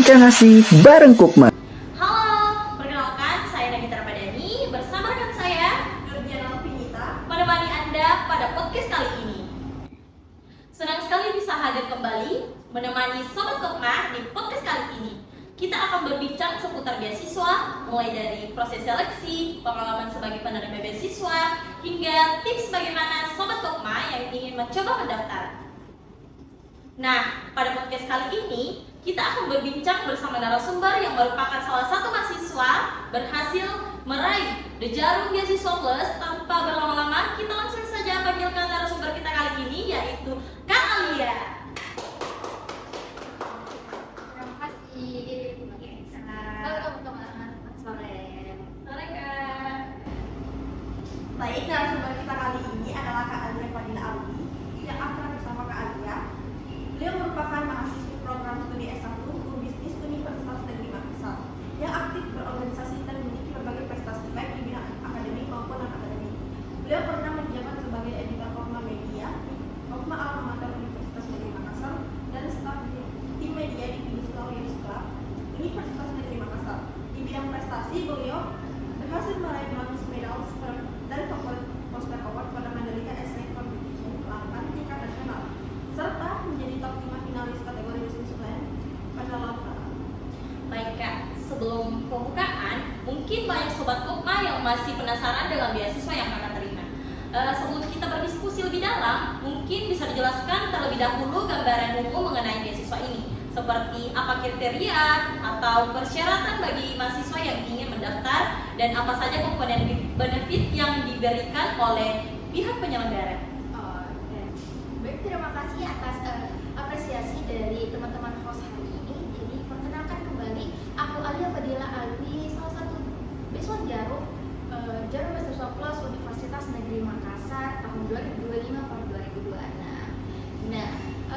Makan nasi bareng Kukma. Halo, perkenalkan saya Nagita Ramadhani bersama rekan saya Nurdiana Finita menemani Anda pada podcast kali ini. Senang sekali bisa hadir kembali menemani Sobat Kokma di podcast kali ini. Kita akan berbincang seputar beasiswa, mulai dari proses seleksi, pengalaman sebagai penerima beasiswa, hingga tips bagaimana Sobat Kokma yang ingin mencoba mendaftar. Nah, pada podcast kali ini kita akan berbincang bersama narasumber yang merupakan salah satu mahasiswa berhasil meraih The Jarum Beasiswa Plus. Tanpa berlama-lama, kita langsung saja panggilkan narasumber kita kali ini, yaitu Kak Alia. Terima kasih. Halo teman-teman, selamat sore. Sore Kak. Baik, narasumber kita kali ini adalah Kak Alia Fadila Audi yang akrab bersama Kak Alia. Beliau merupakan mahasiswa program studi S1 Hukum Bisnis Universitas Negeri Makassar yang aktif berorganisasi dan memiliki berbagai prestasi baik di bidang akademik maupun non-akademik. Beliau pernah menjabat sebagai editor Kokma Media di Kokma Alma Mater Universitas Negeri Makassar dan staf di tim media di Peninsula Youth Club Universitas Negeri Makassar. Di bidang prestasi, beliau berhasil meraih bronze medal dan poster award pada Mandalika Essay Competition 8 tingkat nasional, serta menjadi top 5 finalis kategori business plan pada Lautara. Baik Kak, sebelum pembukaan, mungkin banyak Sobat Kokma yang masih penasaran dengan beasiswa yang akan terima. Sebelum kita berdiskusi lebih dalam, mungkin bisa dijelaskan terlebih dahulu gambaran umum mengenai beasiswa ini, seperti apa kriteria atau persyaratan bagi mahasiswa yang ingin mendaftar dan apa saja komponen benefit yang diberikan oleh pihak penyelenggara. Oke. Baik, terima kasih atas apresiasi dari teman-teman host hari ini. Jadi perkenalkan kembali, aku Alia Fadila Alwi, salah satu beasiswa Jarum Beasiswa Plus Universitas Negeri Makassar tahun 2025 atau 2026. Nah,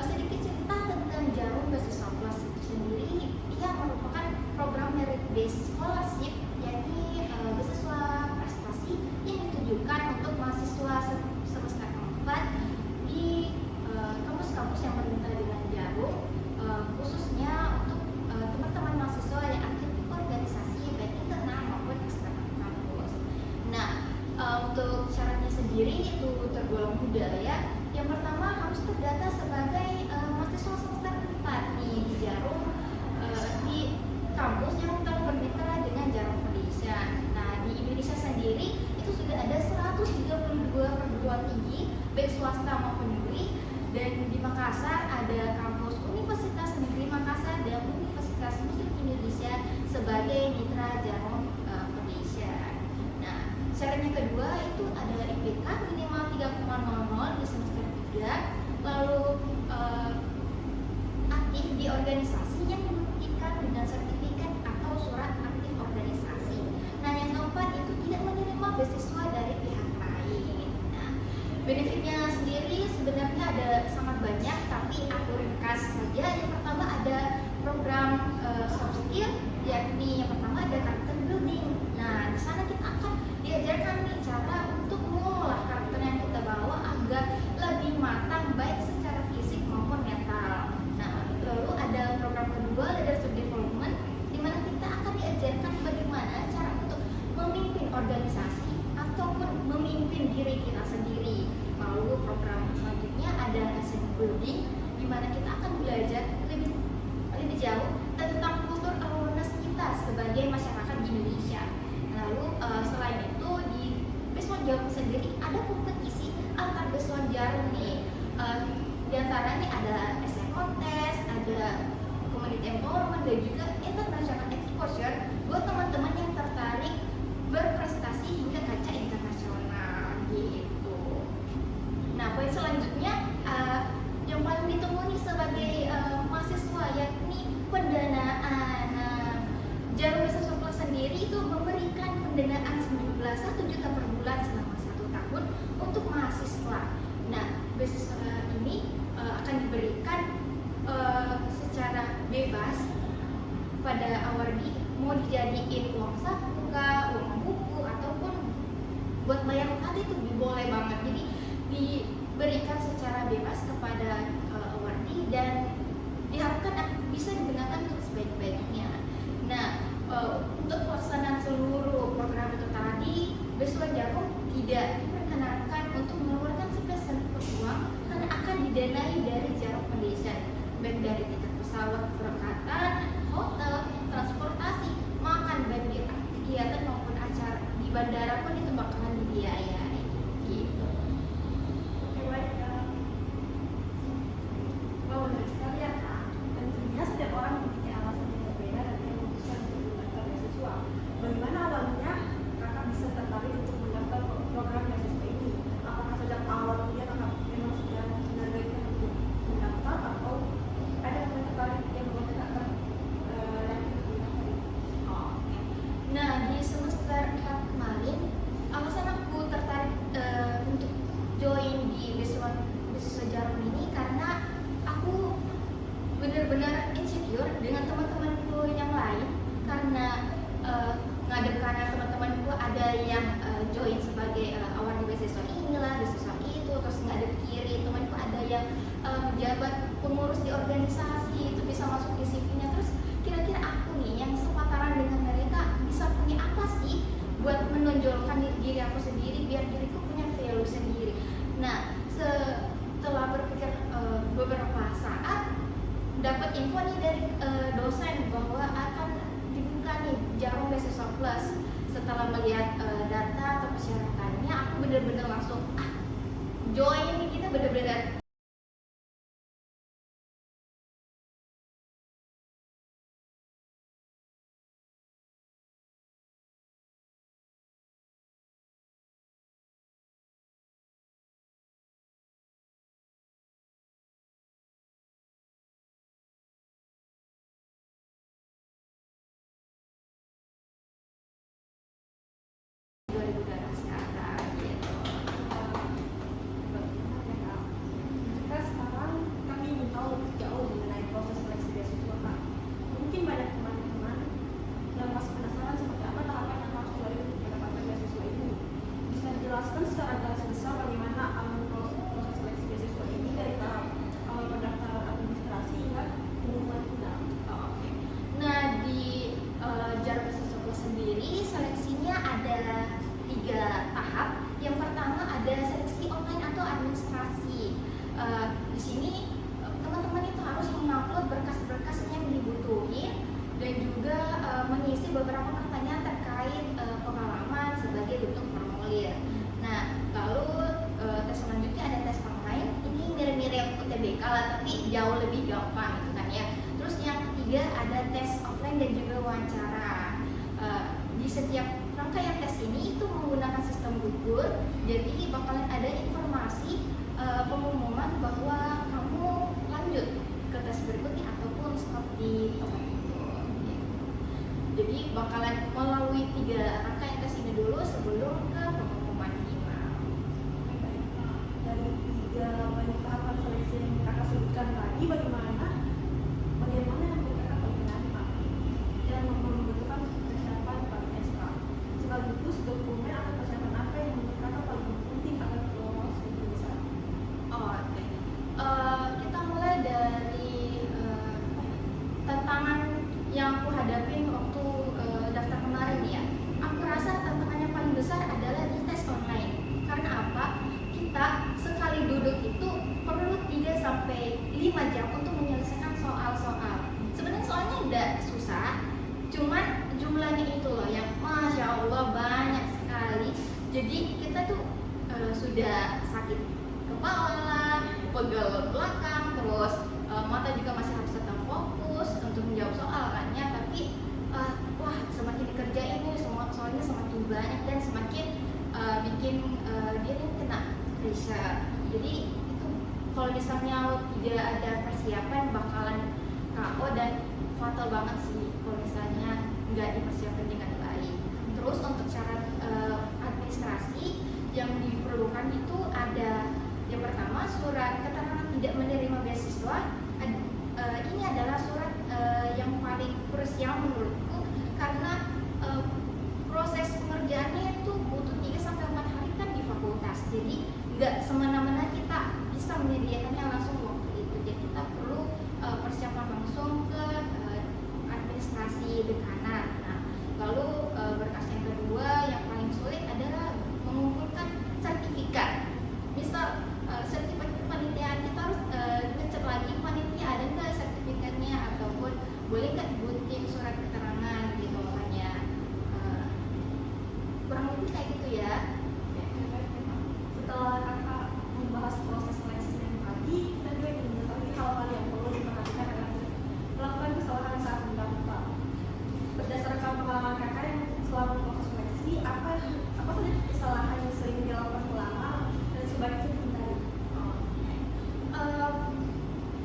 sedikit cerita tentang Jarum Beasiswa Plus itu sendiri, ia merupakan program merit based scholarship, yakni beasiswa prestasi yang ditujukan untuk mahasiswa semester 4 di kampus-kampus yang bermitra dengan Jarum, khususnya untuk teman-teman mahasiswa yang aktif organisasi baik internal maupun eksternal kampus. Nah, untuk syaratnya sendiri itu tergolong mudah ya. Yang pertama harus terdata sebagai mahasiswa semester 4 di Jarum, di kampus yang telah bermitra dengan Jarum Foundation. Nah, di Indonesia sendiri itu sudah ada 132 perguruan tinggi baik swasta maupun negeri, dan di Makassar ada kampus Universitas Negeri Makassar dan Universitas Muslim Indonesia sebagai mitra Jarum Foundation. Nah, syaratnya kedua itu adalah IPK minimal 3,00 di semester 3, lalu aktif di organisasi yang dibuktikan dengan sertifikat atau surat aktif organisasi. Nah, yang keempat itu tidak menerima beasiswa dari pihak lain. Nah, benefitnya sendiri sebenarnya ada sangat banyak, tapi aku ringkas saja. Yang pertama ada program soft skill, yakni yang pertama ada karakter building. Nah, di sana kita akan diajarkan nih cara untuk mengolah karakter yang kita bawa agar lebih matang baik secara fisik maupun mental. Nah, lalu ada program kedua leadership development, di mana kita akan diajarkan bagaimana cara untuk memimpin organisasi ataupun memimpin diri kita sendiri. Lalu program selanjutnya ada asset building, di mana kita akan belajar lebih jauh tentang kultur awareness kita sebagai masyarakat di Indonesia. Lalu selain itu di beasiswa Jarum sendiri ada kompetisi antar beasiswa Jarum nih. Di antaranya ada essay contest, ada community empowerment, dan juga international exposure buat teman-teman yang tertarik berprestasi hingga kancah internasional gitu. Nah, poin selanjutnya yang paling ditunggu nih sebagai mahasiswa, yakni pendanaan. Nah, Jarum Beasiswa Plus sendiri itu memberikan pendanaan 1 juta per bulan selama 1 tahun untuk mahasiswa. Nah, beasiswa ini akan diberikan secara bebas pada awardee, mau dijadiin uang saku, uang buku, ataupun buat bayar UKT itu boleh banget. Jadi diberikan secara bebas kepada awardee dan diharapkan bisa digunakan untuk sebaik-baiknya. semester 4 kemarin, alasan aku tertarik untuk join di beasiswa Jarum ini karena aku benar-benar insecure dengan teman-temanku yang lain karena karena teman-temanku ada yang join sebagai award di beasiswa inilah, beasiswa itu, terus ngadep kiri temanku ada yang menjabat pengurus di organisasi itu bisa masuk di CV-nya. Terus kira-kira aku nih yang sepataran dengan mereka bisa punya apa sih buat menonjolkan diri aku sendiri biar diriku punya value sendiri. Nah, setelah berpikir beberapa saat dapat info nih dari dosen bahwa akan dibuka nih Jarum Beasiswa Plus. Setelah melihat data atau persyaratannya, aku benar-benar langsung join nih, kita benar-benar sekarang gitu. Jika sekarang kami ingin tahu jauh mengenai proses seleksi beasiswa Kak, mungkin banyak teman-teman yang masih penasaran seperti apa tahapan yang harus dilalui untuk mendapatkan beasiswa ini. Bisa dijelaskan secara garis besar bagaimana alur proses seleksi beasiswa ini dari tahap awal pendaftaran administrasi hingga pengumuman final. Oke. Nah, di Jarum Beasiswa Plus sendiri seleksinya ada 3 tahap. Yang pertama ada seleksi online atau administrasi. Di sini teman-teman itu harus mengupload berkas-berkas yang dibutuhin dan juga mengisi beberapa pertanyaan terkait pengalaman sebagai bentuk formulir. Nah, lalu tes selanjutnya ada tes online. Ini mirip-mirip UTBK lah, tapi jauh lebih gampang gitu kan ya. Terus yang ketiga ada tes offline dan juga wawancara. Di setiap rangkaian tes ini itu menggunakan sistem gugur, jadi bakalan ada informasi pengumuman bahwa kamu lanjut ke tes berikutnya ataupun stop di tempat itu. Jadi bakalan melalui 3 rangkaian tes ini dulu sebelum ke pengumuman final. Baik, Kak. Dari 3 banyak tahapan seleksi yang Kakak sebutkan tadi, bagaimana yang Kakak paling Pak dan membutuhkan persiapan paling SK, sekaligus dokumen atau persiapan apa yang menurut Kakak paling penting agar lolos untuk bisa? Oke. Kita mulai dari tantangan yang aku hadapin waktu daftar kemarin ya. Aku rasa tantangan yang paling besar adalah di tes online. Karena apa? Kita sekali duduk itu perlu 3 sampai 5 jam untuk menyelesaikan soal-soal. Sebenarnya soalnya udah susah, cuman jumlahnya itu loh yang Masya Allah banyak sekali. Jadi kita tuh sudah sakit kepala, pegel belakang, terus mata juga masih harus tetap fokus untuk menjawab soal kan ya. Tapi wah, semakin dikerjain nih semua soalnya semakin banyak dan semakin bikin diri kena pressure. Jadi itu kalau misalnya tidak ada persiapan bakalan KO dan fatal banget sih kalau misalnya nggak dipersiapkan dengan baik. Terus untuk syarat administrasi yang diperlukan itu ada yang pertama surat keterangan tidak menerima beasiswa. Ini adalah surat yang paling krusial menurutku karena proses pengerjaannya itu butuh 3 sampai 4 hari kan di fakultas. Jadi nggak semena-mena kita bisa menyediakannya langsung waktu itu. Jadi kita perlu persiapan langsung ke administrasi dekanan. Nah, lalu berkas yang kedua yang paling sulit adalah mengumpulkan sertifikat. Misal sertifikat kepanitiaan kita harus ngecek lagi panitia ada nggak sertifikatnya ataupun boleh nggak dibuatin surat keterangan gitu makanya kurang lebih kayak gitu ya. Setelah Kakak membahas proses seleksi yang tadi, kita juga ingin mengetahui hal-hal yang perlu diperhatikan agar melakukan kesalahan saat mendaftar. Berdasarkan pengalaman Kakak yang selama proses seleksi, apa saja kesalahan yang sering dilakukan ulama dan sebaiknya dihindari?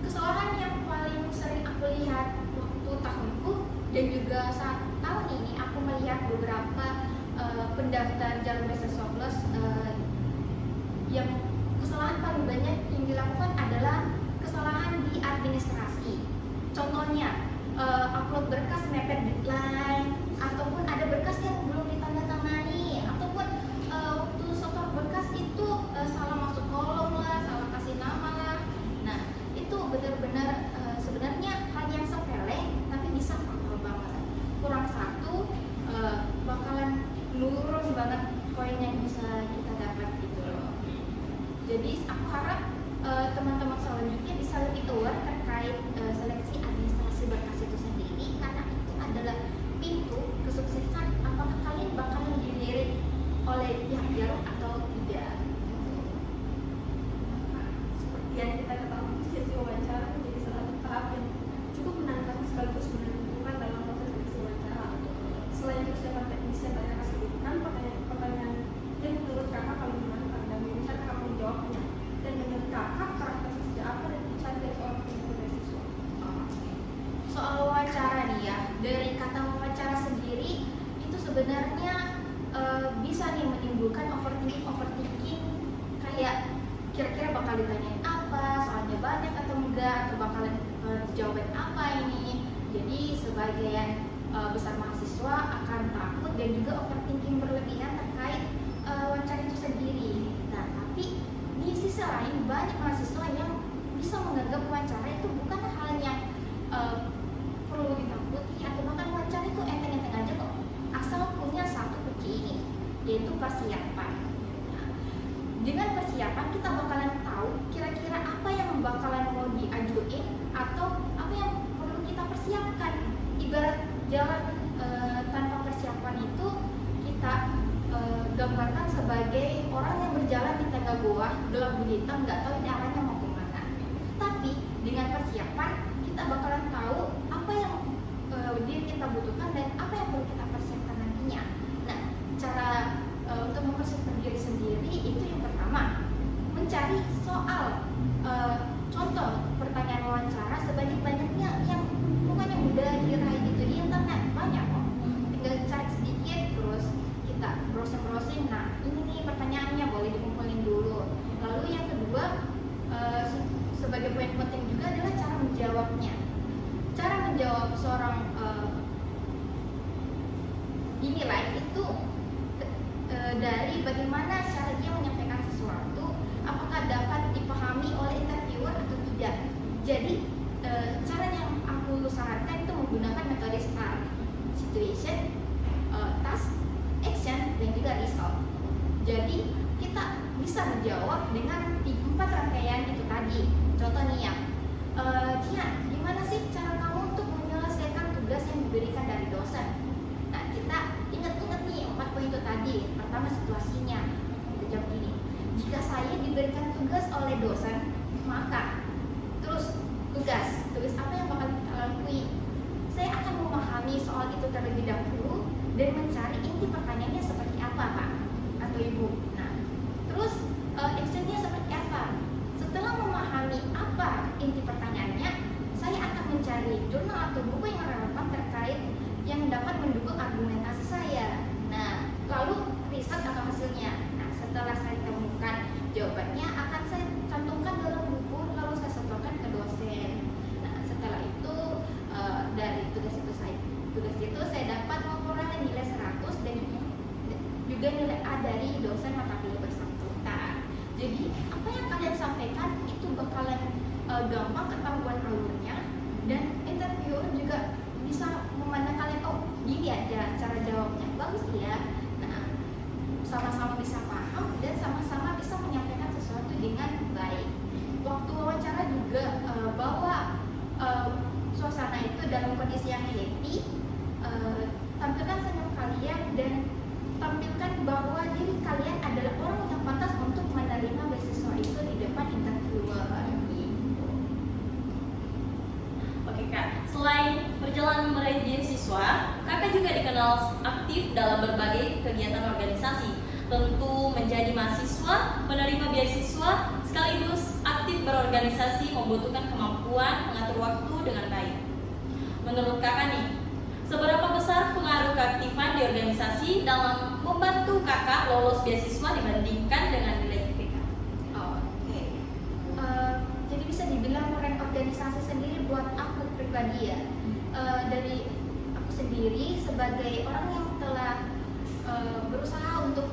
Kesalahan yang paling sering aku lihat waktu tahunku dan juga saat tahun ini aku melihat beberapa pendaftar jalur beasiswa plus yang kesalahan paling banyak yang dilakukan adalah kesalahan di administrasi. Contohnya upload berkas mepet deadline, ataupun ada berkas yang belum ditandatangani, ataupun waktu setor berkas itu salah masuk kolom lah, salah kasih nama lah. Nah, itu benar-benar sebenarnya hal yang sepele tapi bisa fatal banget. Kurang satu bakalan nurun banget poin yang bisa kita dapat gitu loh. Jadi aku harap teman-teman selanjutnya bisa lebih aware terkait seleksi administrasi berkas itu sendiri, karena itu adalah pintu kesuksesan apakah kalian bakalan dilirik oleh pihak jarum atau tidak. Seperti yang kita ketahui, sesi wawancara menjadi salah satu tahap yang cukup menantang sekaligus menentukan dalam proses seleksi wawancara. Selain persiapan teknis yang banyak kesibukan, pertanyaan yang menurut kakak paling menantang dan bagaimana kakak menjawabnya, dan menurut kakak karakteristik apa dan pencari dari seorang penerima beasiswa. Soal wawancara nih ya, dari kata wawancara sendiri itu sebenarnya bisa nih menimbulkan overthinking kayak kira-kira bakal ditanyain apa, soalnya banyak atau enggak, atau bakalan jawaban apa ini. Jadi sebagian besar mahasiswa akan takut dan juga overthinking berlebihan terkait wawancara itu sendiri. Nah, tapi di sisi lain banyak mahasiswa yang bisa menganggap wawancara itu bukan hal yang perlu ditakuti, atau bahkan wawancara itu enteng-enteng aja kok, asal punya satu kunci ini, yaitu persiapan. Nah, dengan persiapan kita bakalan tahu kira-kira apa yang bakalan mau diajuin atau apa yang perlu kita persiapkan. Ibarat jalan tanpa persiapan itu kita gambarkan sebagai orang yang berjalan di tengah goa gelap gulita, nggak tahu ini arahnya mau kemana. Tapi dengan persiapan kita bakalan tahu apa yang diri kita butuhkan dan apa yang perlu kita persiapkan nantinya. Nah, cara untuk mempersiapkan diri sendiri itu yang pertama, mencari soal contoh pertanyaan wawancara sebanyak-banyaknya yang pokoknya mudah diraih gitu di internet, banyak kok. Tinggal cari sedikit terus kita browsing. Nah, ini nih pertanyaannya, boleh dikumpulin dulu. Lalu yang kedua, sebagai poin penting juga adalah cara menjawabnya. Cara menjawab seorang dinilai itu dari bagaimana cara dia menyampaikan sesuatu, apakah dapat dipahami oleh interviewer atau tidak. Jadi cara yang aku sarankan itu menggunakan metode STAR: situation, task, action, dan juga result. Jadi kita bisa menjawab dengan 4 rangkaian itu tadi. Contoh nih ya, Cia, gimana sih cara kamu untuk menyelesaikan tugas yang diberikan dari dosen? Nah, kita ingat-ingat nih 4 poin itu tadi. Pertama, situasinya. Kita jawab gini: jika saya diberikan tugas oleh dosen, maka terus tugas apa yang bakal kita lalui? Saya akan memahami soal itu terlebih dahulu dan mencari inti pertanyaannya seperti apa, Pak atau Ibu. Nah, terus actionnya seperti apa? Setelah memahami apa inti pertanyaannya, saya akan mencari jurnal atau buku yang relevan terkait yang dapat mendukung argumentasi saya. Nah, lalu riset atau hasilnya. Nah, setelah saya temukan jawabannya, akan saya cantumkan dalam buku, lalu saya setorkan ke dosen. Nah, setelah itu dari tugas itu saya dapat memperoleh nilai 100 dan juga nilai A dari dosen mata kuliah bersangkutan. Jadi apa yang kalian sampaikan itu bakalan gampang ketahuan alurnya, dan interviewer juga bisa memandang kalian, oh gini aja cara jawabnya, bagus ya. Nah, sama-sama bisa paham dan sama-sama bisa menyampaikan sesuatu dengan baik. Waktu wawancara juga bahwa suasana itu dalam kondisi yang happy, tampilkan senyum kalian dan tampilkan bahwa diri kalian adalah orang yang pantas untuk menerima beasiswa itu di depan interviewer. Oke Kak, selain perjalanan meraih beasiswa, Kakak juga dikenal aktif dalam berbagai kegiatan organisasi. Tentu menjadi mahasiswa, penerima beasiswa, sekaligus aktif berorganisasi membutuhkan kemampuan mengatur waktu dengan baik. Menurut Kakak nih, seberapa besar pengaruh keaktifan keaktifan di organisasi dalam membantu kakak lolos beasiswa dibandingkan dengan nilai IPK? Oke. Jadi bisa dibilang peran organisasi sendiri buat aku pribadi ya. Dari aku sendiri sebagai orang yang telah berusaha untuk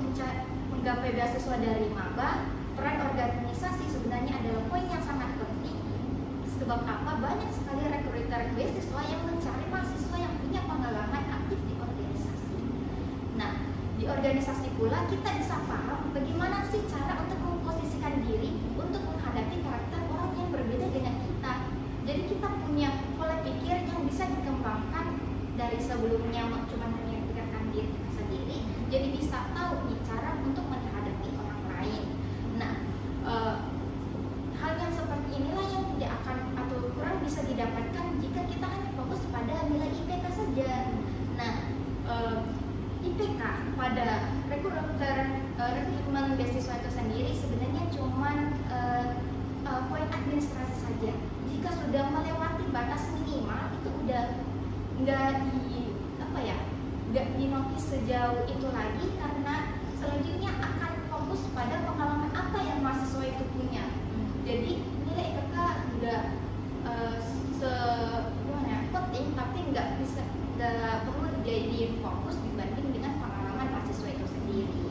menggapai beasiswa dari maba, peran organisasi sebenarnya adalah poin yang sangat penting. Sebab apa? Banyak sekali rekruter beasiswa yang mencari mahasiswa yang punya pengalaman aktif di organisasi. Nah, di organisasi pula kita bisa paham bagaimana sih cara untuk memposisikan diri untuk menghadapi karakter orang yang berbeda dengan kita. Jadi kita punya pola pikir yang bisa dikembangkan dari sebelumnya cuma memikirkan diri kita sendiri, jadi bisa tahu nih cara untuk menghadapi orang lain. Nah, hal yang seperti inilah yang tidak akan atau kurang bisa didapatkan jika kita hanya fokus pada nilai IPK saja. Nah, IPK pada rekrutmen beasiswa itu sendiri sebenarnya cuma poin administrasi saja. Jika sudah melewati batas minimal itu udah nggak dinotis sejauh itu lagi, karena selanjutnya akan fokus pada pengalaman apa yang mahasiswa itu punya. Jadi nilai IPK nggak penting, tapi nggak perlu dijadiin fokus dibanding dengan pengalaman mahasiswa itu sendiri.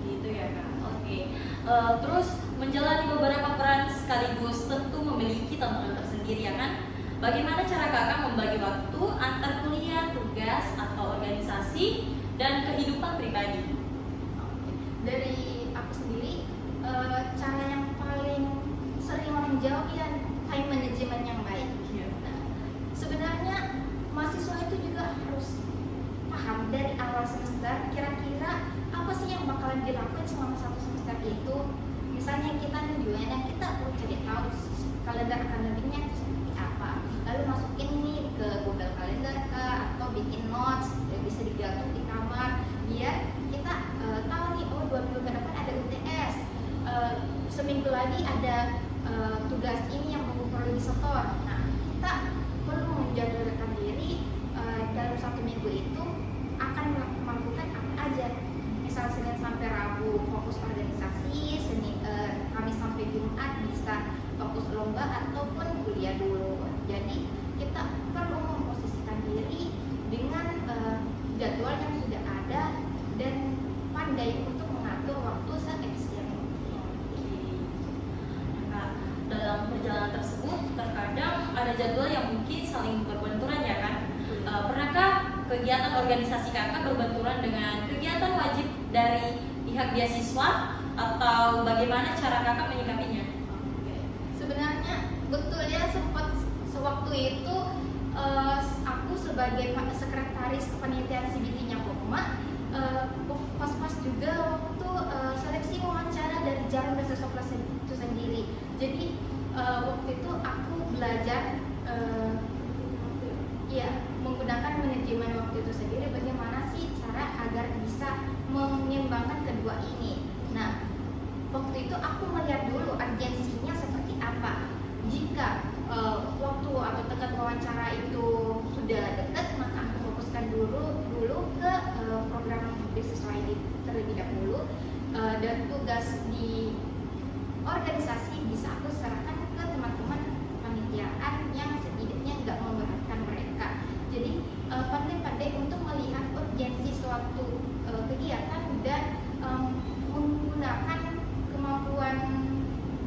Gitu ya kak. Oke. Terus menjalani beberapa peran sekaligus tentu memiliki tantangan tersendiri ya kan? Bagaimana cara kakak membagi waktu antar kuliah, tugas, atau organisasi, dan kehidupan pribadi? Dari aku sendiri, cara yang paling sering orang jawab ya time management yang baik. Nah, sebenarnya mahasiswa itu juga harus paham dari awal semester kira-kira apa sih yang bakalan dilakukan selama satu semester itu. Misalnya kita tujuan dan kita perlu cari tahu kalender akademiknya seperti apa, lalu masukin nih ke Google Calendar atau bikin notes bisa digantung di kamar biar kita tahu nih, oh 2 minggu ke depan ada UTS, seminggu lagi ada tugas ini yang perlu disetor. Nah, kita perlu menjadwalkan diri dalam 1 minggu itu akan melakukan apa aja. Misal Senin sampai Rabu fokus organisasi, Kamis sampai Jumat bisa fokus lomba ataupun kuliah dulu. Jadi kita perlu memposisikan diri dengan jadwal yang sudah ada dan pandai untuk mengatur waktu seefisien mungkin. Nah, dalam perjalanan tersebut terkadang ada jadwal yang mungkin saling berbenturan ya kan? Pernahkah kegiatan organisasi kakak berbenturan dengan kegiatan wajib dari pihak beasiswa, atau bagaimana cara kakak menyikapinya? Sebenarnya betul ya, sempat sewaktu itu aku sebagai sekretaris kepanitiaan CBT-nya Pokma pas-pas juga waktu seleksi wawancara dari Jarum Beasiswa Plus itu sendiri. Jadi waktu itu aku belajar menggunakan manajemen waktu itu sendiri, bagaimana sih cara agar bisa menyeimbangkan kedua ini. Nah, waktu itu aku melihat dulu urgensinya seperti apa. Jika waktu atau tenggat wawancara itu sudah dekat, maka aku fokuskan dulu ke program beasiswa ini terlebih dahulu, dan tugas di organisasi bisa aku serahkan ke teman-teman panitiaan yang setidaknya nggak memberatkan mereka. Jadi pandai-pandai untuk melihat urgensi suatu kegiatan dan menggunakan kemampuan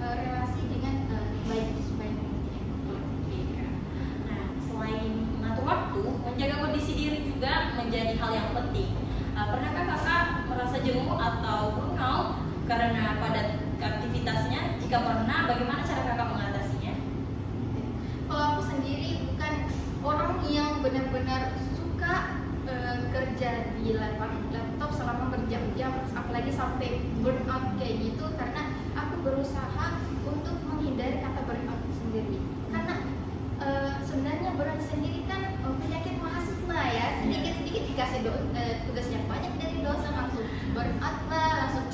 relasi dengan baik sebaik mungkin. Nah, selain mengatur waktu, menjaga kondisi diri juga menjadi hal yang penting. Pernahkah kakak merasa jenuh atau burnout karena padat aktivitasnya? Jika pernah, bagaimana cara kakak mengatasinya? Kalau aku sendiri bukan orang yang benar-benar suka kerja di laptop selama berjam-jam, apalagi sampai burnout kayak gitu, karena aku berusaha untuk menghindari kata burnout sendiri. Karena sebenarnya burnout sendiri kan penyakit mahasiswa ya, sedikit-sedikit dikasih tugas yang banyak dari dosen langsung burnout lah, langsung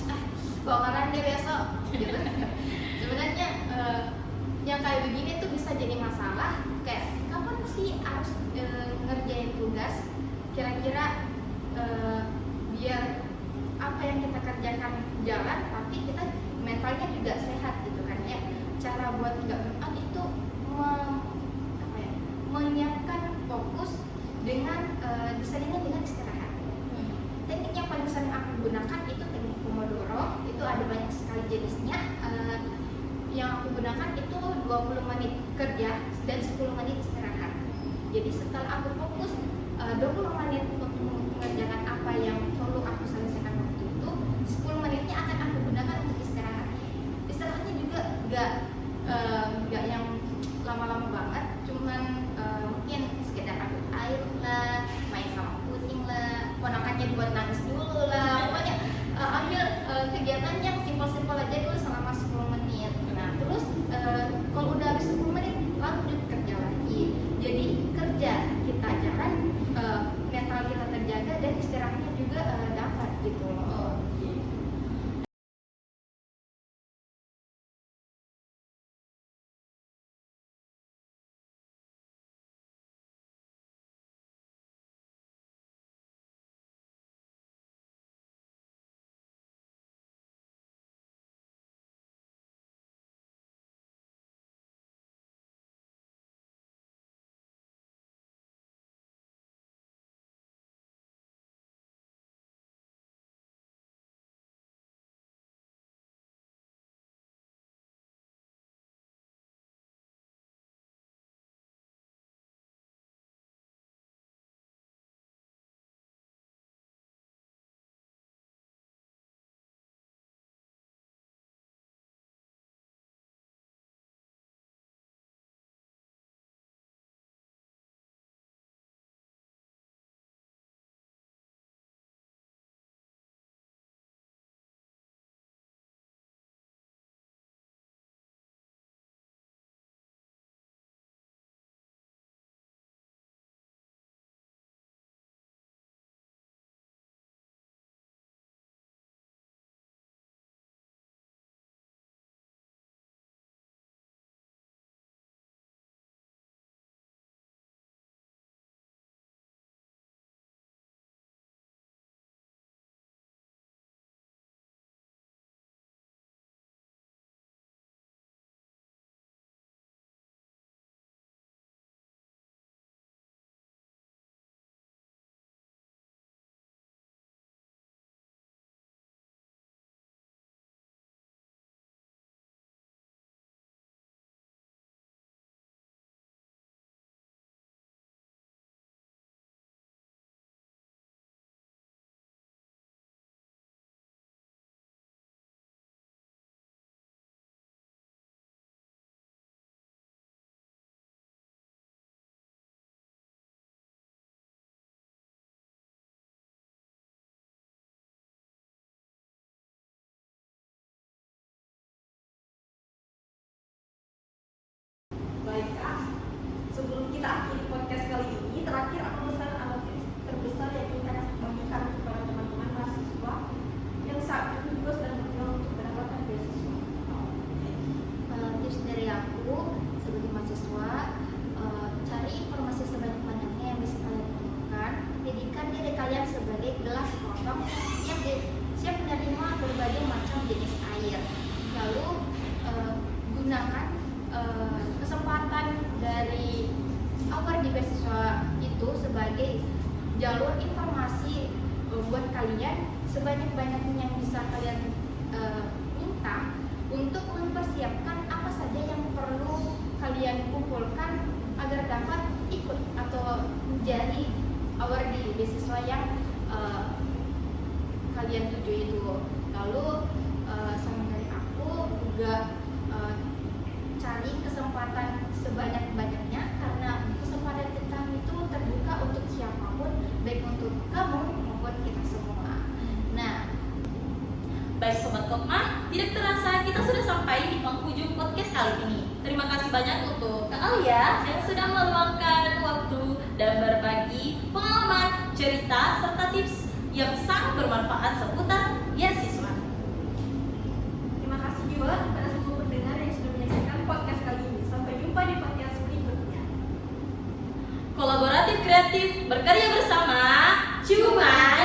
bakaran deh besok gitu. Sebenarnya yang kayak begini tuh bisa jadi masalah, kayak kapan sih harus ngerjain tugas, kira-kira biar apa yang kita kerjakan jalan, tapi kita mentalnya juga sehat gitu kan ya. Cara buat nggak burnout itu menyiapkan fokus dengan diselingi dengan istirahat. Teknik yang paling sering aku gunakan itu teknik Pomodoro. Itu ada banyak sekali jenisnya. Yang aku gunakan itu 20 menit kerja dan 10 menit istirahat. Jadi setelah aku fokus 20 menit untuk mengerjakan apa yang perlu aku selesaikan waktu itu, 10 menitnya akan aku gunakan untuk istirahat. Istirahatnya juga nggak yang lama-lama banget, cuman mungkin sekedar ambil air lah, main sama kucing lah, ponakannya buat nangis dulu lah, pokoknya ambil kegiatan yang simpel-simpel aja dulu selama 10 menit. Nah terus kalau udah habis 10 menit lanjut kerja lagi. Jadi kerja kita jalan, mental kita terjaga dan istirahatnya juga dapat gitu loh. Baik Kak, sebelum kita akhiri podcast kali ini, terakhir aku pesan alat terbesar yang ingin saya bagikan kepada teman-teman mahasiswa yang saat ini juga sedang berjuang untuk mendapatkan beasiswa. Tips dari aku sebagai mahasiswa, cari informasi sebanyak-banyaknya yang bisa kalian temukan. Jadikan diri kalian sebagai gelas kosong yang siap menerima berbagai macam jenis air. Lalu gunakan kesempatan dari award di beasiswa itu sebagai jalur informasi buat kalian sebanyak-banyaknya yang bisa kalian minta untuk mempersiapkan apa saja yang perlu kalian kumpulkan agar dapat ikut atau menjadi award di beasiswa yang kalian tuju itu. Lalu saran dari aku juga cari kesempatan sebanyak-banyaknya, karena kesempatan kita itu terbuka untuk siapapun, baik untuk kamu maupun kita semua. Nah, Baik Sobat Kopma, tidak terasa kita sudah sampai di penghujung podcast kali ini. Terima kasih banyak untuk Kak Alia yang sudah meluangkan waktu dan berbagi pengalaman, cerita, serta tips yang sangat bermanfaat seputar beasiswa. Terima kasih juga kepada semua pendengar yang sudah menyaksikan podcast kali ini. Sampai jumpa di podcast berikutnya. Kolaboratif kreatif berkarya bersama. Cuma